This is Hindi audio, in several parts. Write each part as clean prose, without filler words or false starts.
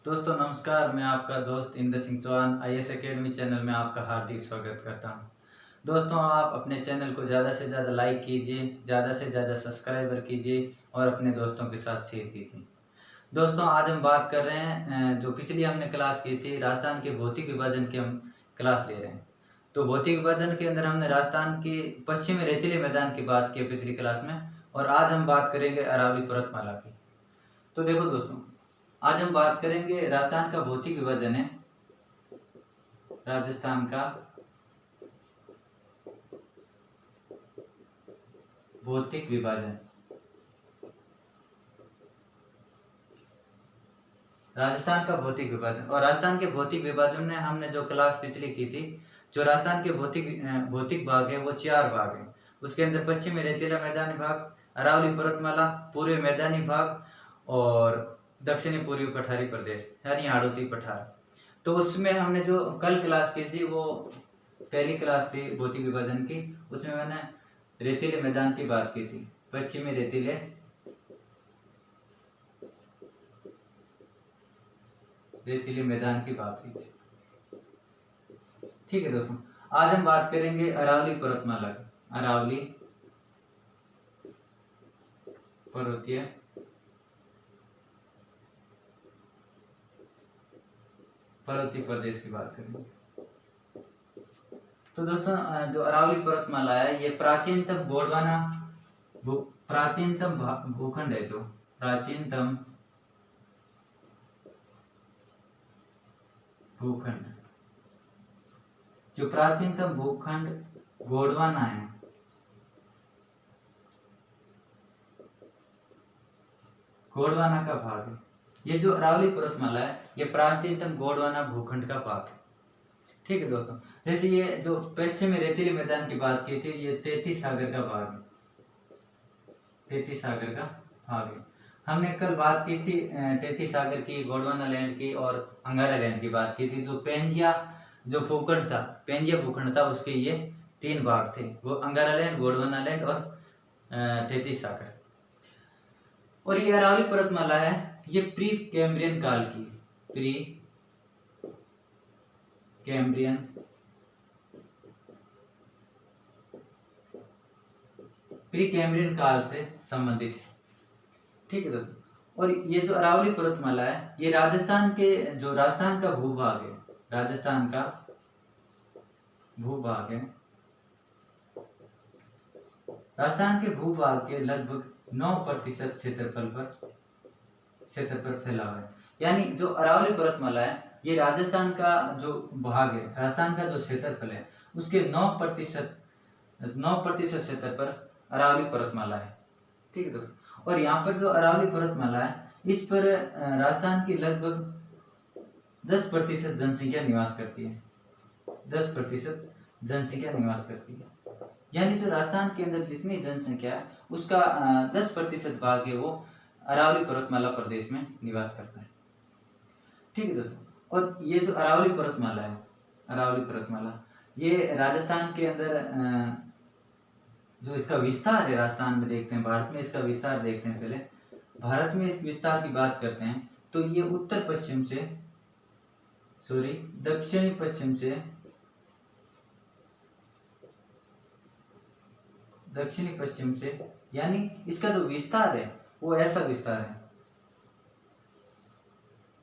दोस्तों नमस्कार, मैं आपका दोस्त Indra Singh Chauhan IAS academy channel में आपका हार्दिक स्वागत करता हूं। दोस्तों आप अपने चैनल को ज़्यादा से ज़्यादा लाइक कीजिए, ज़्यादा से ज़्यादा सब्सक्राइबर कीजिए और अपने दोस्तों के साथ शेयर कीजिए। दोस्तों आज हम बात कर रहे हैं जो पिछली हमने क्लास की थी राजस्थान के भौतिक विभाजन की हम क्लास ले रहे हैं। तो भौतिक विभाजन के अंदर हमने राजस्थान की पश्चिमी रेतीले मैदान की बात की पिछली क्लास में, और आज हम बात करेंगे अरावली पर्वतमाला की। तो देखो दोस्तों, आज हम बात करेंगे राजस्थान का भौतिक विभाजन है। राजस्थान का भौतिक विभाजन, राजस्थान का भौतिक विभाजन। और राजस्थान के भौतिक विभाजन में हमने जो क्लास पिछली की थी, जो राजस्थान के भौतिक भाग है वो 4 भाग है। उसके अंदर पश्चिमी रेतीला मैदानी भाग, अरावली पर्वतमाला, पूर्वी मैदानी भाग और दक्षिणी पूर्वी पठारी प्रदेश यानी हाड़ौती पठार। तो उसमें हमने जो कल क्लास की थी वो पहली क्लास थी भौतिक विभाजन की। उसमें मैंने रेतीले मैदान की बात की थी, पश्चिमी रेतीले मैदान की बात की थी। ठीक है दोस्तों, आज हम बात करेंगे अरावली पर्वतमाला की। अरावली पर्वतीय प्रदेश की बात करेंगे। तो दोस्तों जो अरावली पर्वतमाला है ये प्राचीनतम गोंडवाना प्राचीनतम भूखंड है। जो प्राचीनतम भूखंड, जो प्राचीनतम भूखंड गोंडवाना है, गोंडवाना का भाग है। ये जो अरावली पर्वतमाला है ये प्राचीनतम गोंडवाना भूखंड का भाग है। ठीक है दोस्तों, जैसे ये जो पश्चिमी रेतीले मैदान की बात की थी ये 33 सागर का भाग है। 33 सागर का भाग है। हमने कल बात की थी 33 सागर की, गोंडवाना लैंड की और अंगारा लैंड की बात की थी। जो पेंजिया जो भूखंड था, पेंजिया भूखंड था, उसके ये 3 भाग थे, वो अंगारा लैंड, गोंडवाना लैंड और 33 सागर। और ये अरावली पर्वतमाला है ये प्री कैम्ब्रियन काल की, प्री कैम्ब्रियन काल से संबंधित है। ठीक है दोस्तों, और ये जो अरावली पर्वतमाला है ये राजस्थान का भूभाग है, राजस्थान का भूभाग है। राजस्थान के भूभाग के लगभग 9% क्षेत्रफल पर फैला हुआ है। यानी जो अरावली पर्वतमाला है ये राजस्थान का जो भाग है, राजस्थान का जो क्षेत्रफल है उसके 9% क्षेत्र पर अरावली पर्वतमाला है। ठीक है दोस्तों, और यहाँ पर जो अरावली पर्वतमाला है इस पर राजस्थान की लगभग 10% जनसंख्या निवास करती है। 10% जनसंख्या निवास करती है। यानी जो राजस्थान के अंदर जितनी जनसंख्या है उसका 10% भाग है वो अरावली पर्वतमाला प्रदेश में निवास करता है। ठीक है दोस्तों, और ये जो अरावली पर्वतमाला है, अरावली पर्वतमाला ये राजस्थान के अंदर जो इसका विस्तार है राजस्थान में देखते हैं, भारत में इसका विस्तार देखते हैं। पहले भारत में इस विस्तार की बात करते हैं तो ये दक्षिणी पश्चिम से यानी इसका जो विस्तार है वो ऐसा विस्तार है।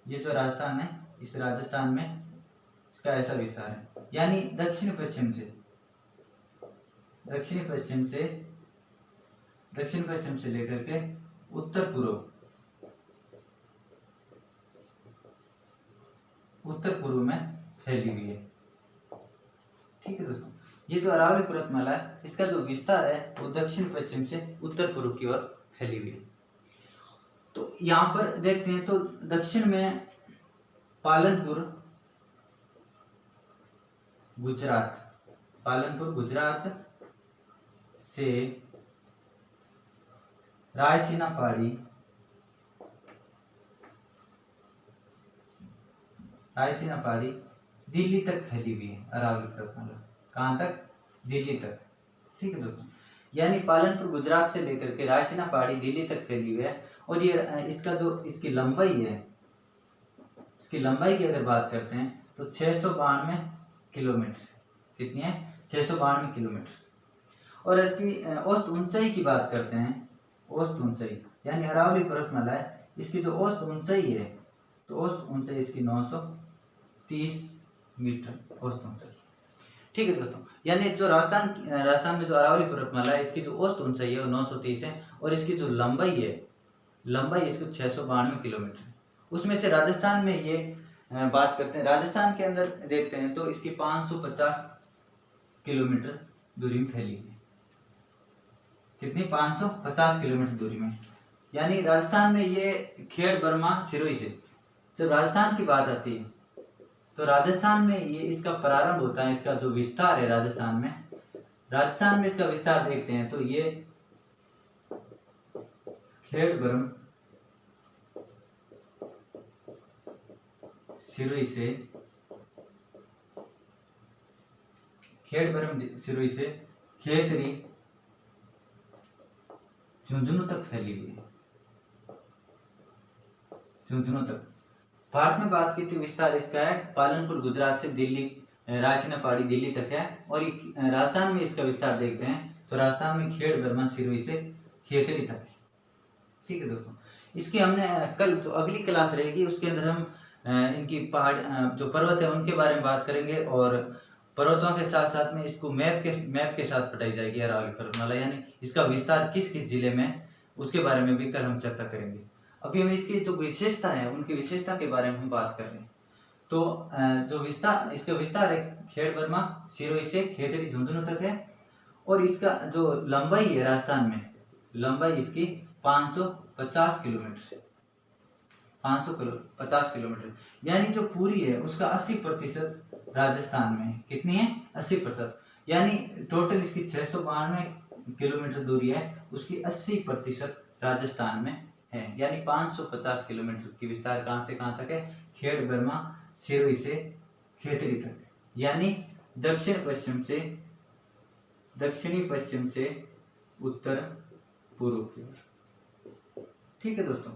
ये जो राजस्थान है, इस राजस्थान में इसका ऐसा विस्तार है, यानी दक्षिण पश्चिम से लेकर के उत्तर पूर्व में फैली हुई है। ठीक है दोस्तों, ये जो अरावली पर्वतमाला है इसका जो विस्तार है वो दक्षिण पश्चिम से उत्तर पूर्व की ओर फैली हुई है। तो यहाँ पर देखते हैं तो दक्षिण में पालनपुर गुजरात से रायसीना पहाड़ी दिल्ली तक फैली हुई है अरावली पर्वतमाला। कहाँ तक? दिल्ली तक। ठीक है दोस्तों, यानी पालनपुर गुजरात से लेकर के रायसीना पहाड़ी दिल्ली तक फैली हुई है। और ये इसका जो इसकी लंबाई है इसकी लंबाई की अगर बात करते हैं तो 692 किलोमीटर, कितनी है 692 किलोमीटर। और इसकी औसत ऊंचाई की बात करते हैं, औसत ऊंचाई यानी अरावली पर्वतमाला है, इसकी जो औसत ऊंचाई है तो औसत ऊंचाई इसकी 930 मीटर औसत ऊंचाई। ठीक है दोस्तों, यानी जो राजस्थान में जो अरावली पर्वतमाला है इसकी जो औसत ऊंचाई है वो 930 है और इसकी जो लंबाई है, लंबाई इसकी 692 किलोमीटर। उसमें से राजस्थान में ये बात करते हैं, राजस्थान के अंदर देखते हैं तो इसकी 550 किलोमीटर दूरी में फैली हुई है। कितनी 550 किलोमीटर दूरी में, यानी राजस्थान में ये खेड़ बर्मा सिरोही से जब राजस्थान की बात आती है तो राजस्थान में ये इसका प्रारंभ होता है, इसका जो विस्तार है राजस्थान में इसका विस्तार देखते हैं तो ये खेड़ बर्म सिरोही से, सिरोही से खेतरी झुंझुनू तक फैली हुई है, झुंझुनू तक। भारत में बात की थी विस्तार इसका है पालनपुर गुजरात से दिल्ली, रायसीना पहाड़ी दिल्ली तक है। और राजस्थान में इसका विस्तार देखते हैं तो राजस्थान में खेड़ बर्मा सिरोही से खेतरी तक है। ठीक है दोस्तों, इसकी हमने कल जो अगली क्लास रहेगी उसके अंदर हम इनकी पहाड़ जो पर्वत है उनके बारे में बात करेंगे और पर्वतों के साथ साथ में इसको मैप के साथ पढ़ाई जाएगी अरावली पर्वतमाला, यानी इसका विस्तार किस किस जिले में उसके बारे में भी कल हम चर्चा करेंगे। अभी हम इसकी जो विशेषता है उनकी विशेषता के बारे में हम बात कर रहे हैं। तो जो इसका विस्तार है खेड़ बर्मा सिरोही से खेतरी झुंझुनू तक है और इसका जो लंबाई है राजस्थान में, लंबाई इसकी 550 किलोमीटर, 550 किलोमीटर, यानी जो पूरी है उसका 80% राजस्थान में है। कितनी है 80%, यानी टोटल इसकी 692 किलोमीटर दूरी है, उसकी 80% राजस्थान में है। यानी 550 किलोमीटर की विस्तार कहाँ से कहाँ तक है, खेड़ बर्मा सिरोही से खेतरी तक, यानी दक्षिणी पश्चिम से उत्तर पूर्व की ओर। ठीक है दोस्तों,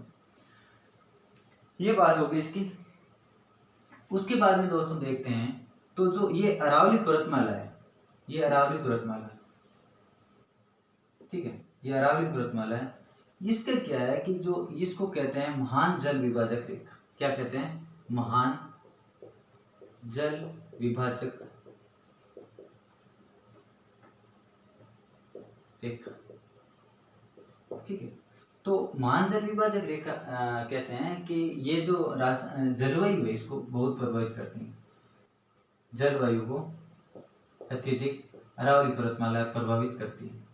ये बात होगी इसकी। उसके बाद में दोस्तों देखते हैं तो जो ये अरावली पर्वतमाला है, ये अरावली पर्वतमाला, ठीक है, ये अरावली पर्वतमाला है, इसका क्या है कि जो इसको कहते हैं महान जल विभाजक रेखा। क्या कहते हैं, महान जल विभाजक रेखा। ठीक है, तो महान जल विभाजक रेखा कहते हैं कि ये जो जलवायु है इसको बहुत प्रभावित करती है, जलवायु को अत्यधिक अरावली पर्वतमाला प्रभावित करती है।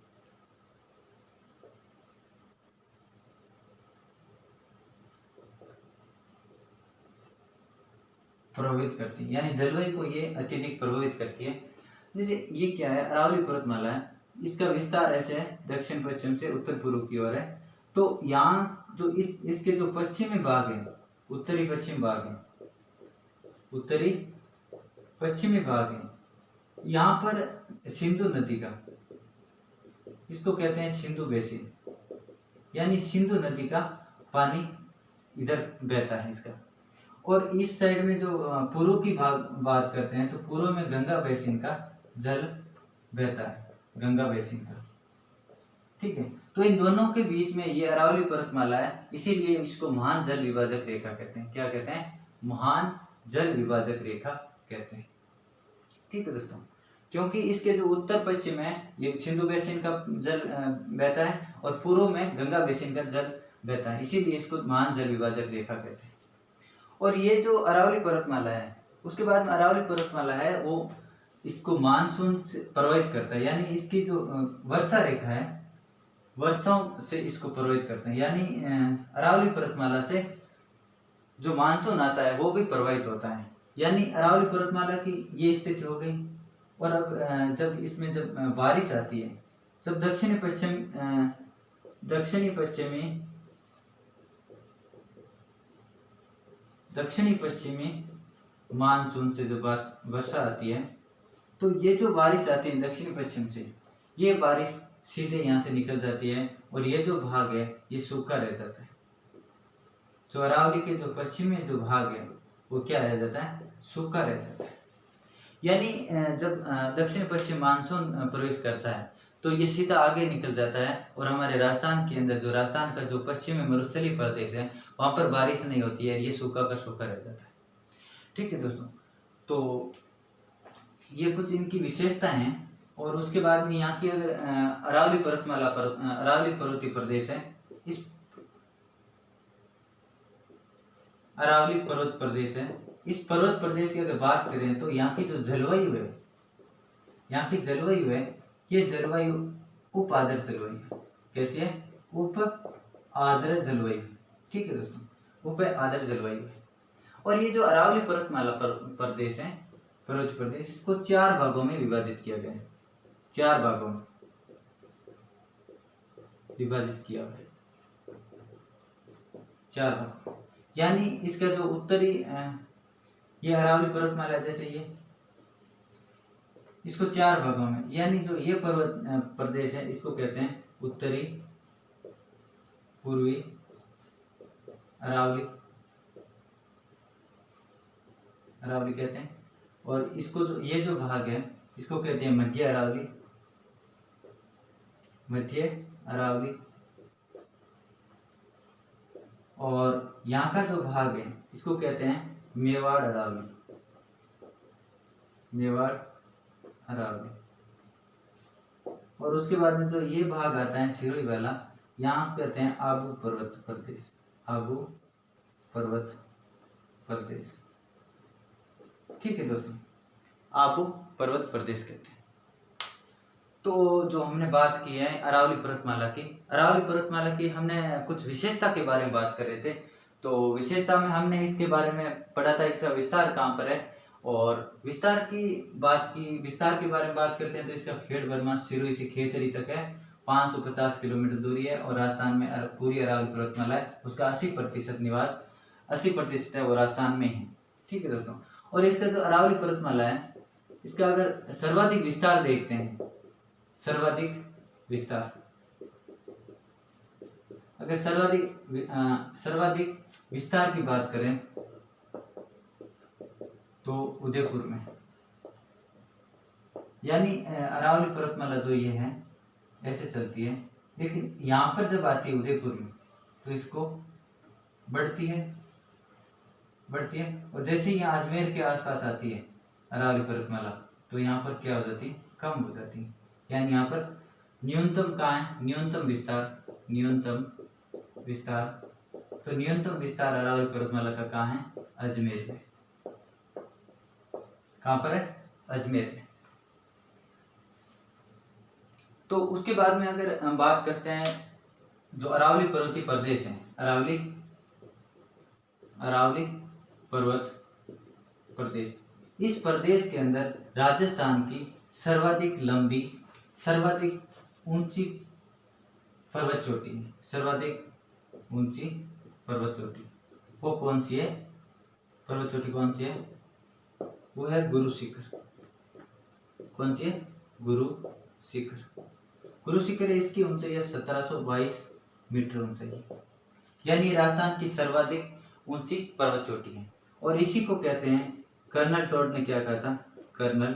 यानी जलवायु को ये अत्यधिक प्रभावित करती है। जैसे ये क्या है, अरावली पर्वतमाला है, इसका विस्तार ऐसे है दक्षिण पश्चिम से उत्तर पूर्व की ओर है। तो यहाँ जो इसके जो पश्चिमी भाग है, उत्तरी पश्चिमी भाग है, यहाँ पर सिंधु नदी का, इसको कहते हैं सिंधु बेसिन, यानी सिंधु नदी का पानी इधर बहता है इसका। और इस साइड में जो पूर्व की बात करते हैं तो पूर्व में गंगा बेसिन का जल बहता है, गंगा बेसिन का। ठीक है, तो इन दोनों के बीच में ये अरावली पर्वतमाला है, इसीलिए इसको महान जल विभाजक रेखा कहते हैं। क्या कहते हैं, महान जल विभाजक रेखा कहते हैं। ठीक है दोस्तों, क्योंकि इसके जो उत्तर पश्चिम है ये सिंधु बेसिन का जल बहता है और पूर्व में गंगा बेसिन का जल बहता है, इसीलिए इसको महान जल विभाजक रेखा कहते हैं। और ये जो अरावली पर्वतमाला है, उसके बाद में अरावली पर्वतमाला है वो इसको मानसून से प्रभावित करता है, यानी इसकी जो वर्षा रेखा है वर्षाओं से इसको प्रभावित करते हैं। यानी अरावली पर्वतमाला से जो मानसून आता है वो भी प्रभावित होता है। यानी अरावली पर्वतमाला की ये स्थिति हो गई। और अब जब इसमें जब बारिश आती है, जब दक्षिणी पश्चिमी मानसून से जो वर्षा आती है, तो ये जो बारिश आती है दक्षिणी पश्चिम से, ये बारिश सीधे यहाँ से निकल जाती है और ये जो भाग है ये सूखा रह जाता है। जो अरावली के जो पश्चिमी जो भाग है वो क्या रह जाता है, सूखा रह जाता है। यानी जब दक्षिण पश्चिम मानसून प्रवेश करता है तो ये सीधा आगे निकल जाता है और हमारे राजस्थान के अंदर, जो राजस्थान का जो पश्चिमी मरुस्थलीय प्रदेश है, वहाँ पर बारिश नहीं होती है, ये सूखा का सूखा रह जाता है। ठीक है दोस्तों, तो ये कुछ इनकी विशेषता हैं। और उसके बाद में यहाँ की अगर अरावली पर्वतमाला पर अरावली पर्वतीय प्रदेश है, इस अरावली पर्वत प्रदेश है, इस पर्वत प्रदेश की अगर बात करें तो यहाँ की जो जलवायु है, यहाँ की जलवायु है, ये जलवायु उप आर्द्र जलवायु है। कैसी है? उप आर्द्र जलवायु। ठीक है दोस्तों, उप आर्द्र जलवायु है। और ये जो अरावली पर्वतमाला प्रदेश है, पर्वत प्रदेश, इसको 4 भागों में विभाजित किया गया है। 4 भागों में विभाजित किया गया है, 4 भाग। यानी इसका जो उत्तरी ये अरावली पर्वतमाला जैसे ये, इसको 4 भागों में, यानी जो ये पर्वत प्रदेश है, इसको कहते हैं उत्तरी पूर्वी अरावली कहते हैं। और इसको ये जो भाग है, इसको कहते हैं मध्य अरावली, मध्य अरावली। और यहाँ का जो भाग है, इसको कहते हैं मेवाड़ अरावली, मेवाड़ अरावली। और उसके बाद में जो ये भाग आता है सिरोही वाला, यहाँ कहते हैं आबू पर्वत प्रदेश, आबू पर्वत प्रदेश। ठीक है दोस्तों, आबू पर्वत प्रदेश कहते हैं। तो जो हमने बात की है अरावली पर्वतमाला की, अरावली पर्वतमाला की हमने कुछ विशेषता के बारे में बात कर रहे थे। तो विशेषता में हमने इसके बारे में पढ़ा था, इसका विस्तार कहाँ पर है। और विस्तार के बारे में बात करते हैं तो इसका खेड़ बर्मा सिरोही से खेतरी तक है, 550 किलोमीटर दूरी है। और राजस्थान में पूरी अरावली पर्वतमाला है, उसका 80% निवास, 80% है वो राजस्थान में है। ठीक है दोस्तों, और इसका जो अरावली पर्वतमाला है, इसका अगर सर्वाधिक विस्तार देखते हैं, सर्वाधिक विस्तार, अगर सर्वाधिक विस्तार की बात करें तो उदयपुर में, यानी अरावली पर्वतमाला जो ये है ऐसे चलती है, लेकिन यहाँ पर जब आती है उदयपुर में तो इसको बढ़ती है। और जैसे ही यहाँ अजमेर के आसपास आती है अरावली पर्वतमाला, तो यहाँ पर क्या हो जाती है, कम हो जाती है। यानी यहाँ पर न्यूनतम कहाँ है, न्यूनतम विस्तार। तो न्यूनतम विस्तार अरावली पर्वतमाला का कहाँ है, अजमेर में। कहाँ पर है, अजमेर में। तो उसके बाद में अगर हम बात करते हैं जो अरावली पर्वतीय प्रदेश है, अरावली पर्वत प्रदेश, इस प्रदेश के अंदर राजस्थान की सर्वाधिक लंबी, सर्वाधिक ऊंची पर्वत चोटी है, सर्वाधिक ऊंची पर्वत चोटी। वो कौन सी है, पर्वत चोटी कौन सी है, वो है गुरु शिखर। कौन सी है, गुरु शिखर है। इसकी ऊंचाई है 1722 मीटर ऊंचाई, यानी राजस्थान की सर्वाधिक ऊंची पर्वत चोटी है। और इसी को कहते हैं, कर्नल टोड ने क्या कहा था, कर्नल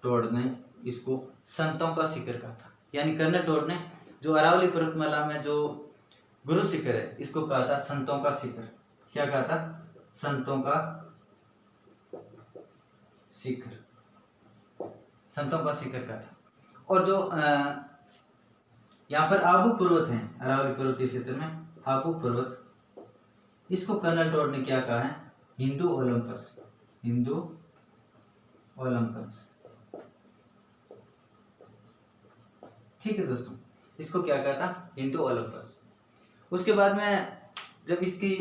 टोड ने इसको संतों का शिखर कहा था। यानी कर्नल टोड ने जो अरावली पर्वतमाला में जो गुरु शिखर है, इसको कहा था संतों का शिखर। क्या कहा था, संतों का शिखर, संतों का शिखर कहा था। और जो यहाँ पर आबू पर्वत है अरावली पर्वतीय क्षेत्र में, आबू पर्वत, इसको कर्नल टोड ने क्या कहा है, हिंदू ओलंपस, हिंदू ओलंपस। ठीक है दोस्तों, इसको क्या कहा था, हिंदू ओलंपस। उसके बाद में जब इसकी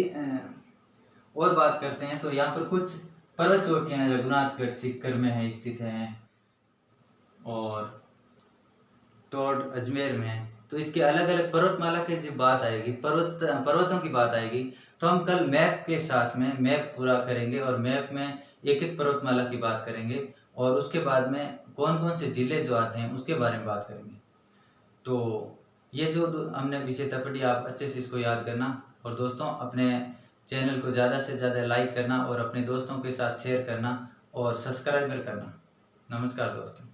और बात करते हैं तो यहाँ पर कुछ पर्वत चोटियां हैं, रघुनाथगढ़ सीकर में है, स्थित है, और टोड अजमेर में है। तो इसके अलग अलग पर्वतमाला की जब बात आएगी, पर्वतों की बात आएगी, तो हम कल मैप के साथ में मैप पूरा करेंगे और मैप में एक एक पर्वतमाला की बात करेंगे। और उसके बाद में कौन कौन से जिले जो आते हैं उसके बारे में बात करेंगे। तो ये जो हमने विषयता पढ़ी, आप अच्छे से इसको याद करना। और दोस्तों, अपने चैनल को ज़्यादा से ज़्यादा लाइक करना और अपने दोस्तों के साथ शेयर करना और सब्सक्राइबर करना। नमस्कार दोस्तों।